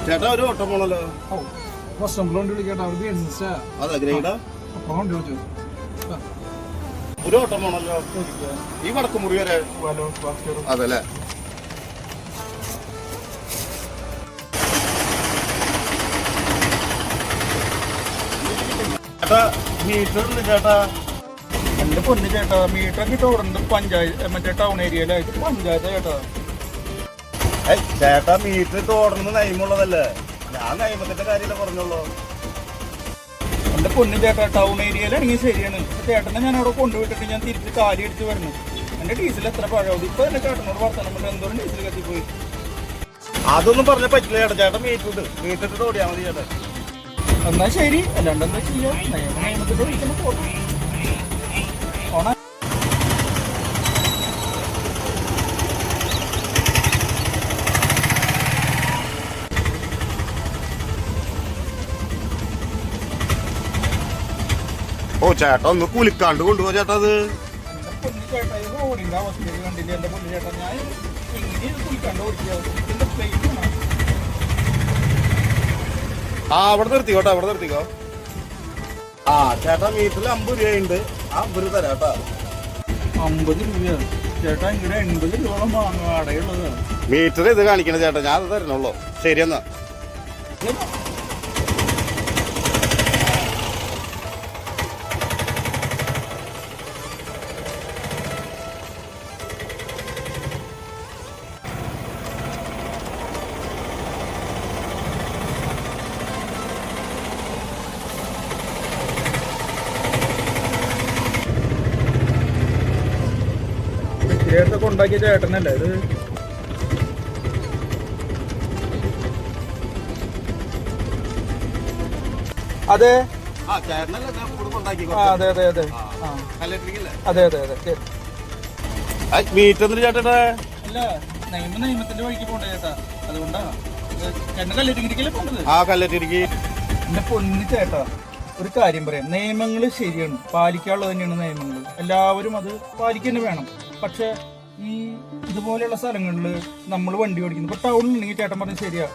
ചേട്ടാ ഒരു ഓട്ടം പോണല്ലോ. അതെ ഗ്രേഡാ ഒരു ഓട്ടം പോണല്ലോ ഈ വടക്ക് മുറി വരെ. അതല്ലേ ചേട്ടാ മീറ്റർ ഉണ്ട് ചേട്ടാ. എന്റെ പൊന്ന് ചേട്ടാ മീറ്റർ ഒക്കെ ഓടുന്നത് പഞ്ചായത്ത് മറ്റേ ടൗൺ ഏരിയയിലായിട്ട് പഞ്ചായത്ത് ചേട്ടാ. ചേട്ടാ മീറ്റർ ഓടുന്നത് നയമുള്ളതല്ലേ, ഞാൻ നയമത്തിന്റെ കാര്യമല്ല പറഞ്ഞോളൂ. എന്റെ പൊന്ന് ചേട്ടാ ടൗൺ ഏരിയയിലാണെങ്കിൽ ശരിയാണ്. ചേട്ടനെ ഞാൻ അവിടെ കൊണ്ടുപോയിട്ടിട്ട് ഞാൻ തിരിച്ച് കാലി അടിച്ച് വരണം. എന്റെ ഡീസൽ എത്ര പഴയത് ഇപ്പൊ എന്റെ ചേട്ടനോട് വർത്തമാനം കൊണ്ട് എന്തോരം ഡീസൽ കത്തിപ്പോയി. അതൊന്നും പറഞ്ഞ പറ്റില്ല ചേട്ടാ. ചേട്ടൻ മീറ്റിട്ട് ഓടിയാൽ മതി ചേട്ടാ. എന്നാ ശരി, അല്ലാണ്ട് എന്താ ചെയ്യാ, നയമത്തിന്റെ ഒഴിക്കുന്ന പോട്ടെ. ഓണ ഓ ചേട്ടാ ഒന്ന് കുലിക്കാണ്ട് കൊണ്ടുപോകാ ചേട്ടാ. അത് അവിടെ നിർത്തിക്കോട്ടെ, അവിടെ നിർത്തിക്കോ. ആ ചേട്ടാ മീറ്ററിൽ 50 രൂപയുണ്ട്, ആ 50 രൂപ തരാട്ടാ. 50 രൂപ ചേട്ടാ, ഇവിടെ 80 രൂപയോളം വാടകയുള്ളത്. മീറ്റർ ഇത് കാണിക്കണ ചേട്ടാ, ഞാൻ അത് തരണുള്ളൂ. ശരി എന്നാ. ചേട്ടൊക്കെ ഉണ്ടാക്കിയ ചേട്ടനല്ലേ ഇത്? അതെ അതെ അതെ അതെ അതെ അതെ അതെ. മീറ്റർ ചേട്ടാ അല്ല, നയമത്തിന്റെ വഴിക്ക് പോണ്ടേ ചേട്ടാ, അതുകൊണ്ടാ ചേട്ടൻ കല്ലറ്റിരിക്കല്ലേ പോണ്ടത്. ആ കല്ലറ്റിരിക്ക്. എന്റെ പൊന്നു ചേട്ടാ ഒരു കാര്യം പറയാം, നിയമങ്ങൾ ശരിയാണ്, പാലിക്കാനുള്ളത് തന്നെയാണ് നിയമങ്ങൾ. എല്ലാവരും അത് പാലിക്കുക തന്നെ വേണം. പക്ഷെ ഈ ഇതുപോലെയുള്ള സ്ഥലങ്ങളിൽ നമ്മൾ വണ്ടി ഓടിക്കുന്നു. ഇപ്പൊ ടൗണിലുണ്ടെങ്കിൽ ചേട്ടൻ പറഞ്ഞ ശരിയാ,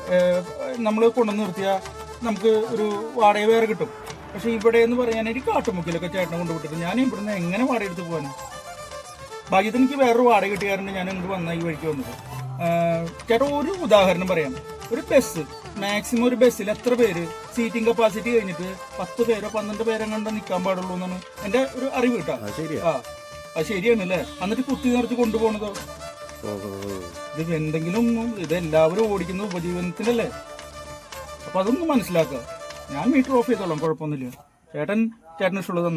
നമ്മൾ കൊണ്ടുവന്ന് നിർത്തിയാൽ നമുക്ക് ഒരു വാടക വേറെ കിട്ടും. പക്ഷെ ഇവിടെ എന്ന് പറയാൻ ഒരു കാട്ടുമുക്കിലൊക്കെ ചേട്ടനെ കൊണ്ടുപോയിട്ട് ഞാൻ ഇവിടുന്ന് എങ്ങനെ വാടക എടുത്ത് പോകാൻ? ഭാഗ്യത്തിന് എനിക്ക് വേറൊരു വാടക കിട്ടിയാറുണ്ട്, ഞാൻ എന്ത് വന്ന ഈ വഴിക്ക് വന്നത്. ചേട്ടാ ഒരു ഉദാഹരണം പറയാം, ഒരു ബസ് മാക്സിമം ഒരു ബസ്സിൽ എത്ര പേര് സീറ്റിംഗ് കപ്പാസിറ്റി കഴിഞ്ഞിട്ട് 10 പേരോ 12 പേരോ കണ്ട് നിൽക്കാൻ പാടുള്ളൂ എന്നാണ് എന്റെ ഒരു അറിവ് കേട്ടോ. ആ അത് ശരിയാണല്ലേ. എന്നിട്ട് കുത്തി നിറച്ച് കൊണ്ടുപോകണതോ ഇത് എന്തെങ്കിലും, ഇതെല്ലാവരും ഓടിക്കുന്ന ഉപജീവനത്തിനല്ലേ. അപ്പൊ അതൊന്നും മനസ്സിലാക്കുക. ഞാൻ മീറ്റർ ഓഫ് ചെയ്തോളാം, കുഴപ്പമൊന്നുമില്ല. ചേട്ടന് ഇഷ്ടമുള്ളത്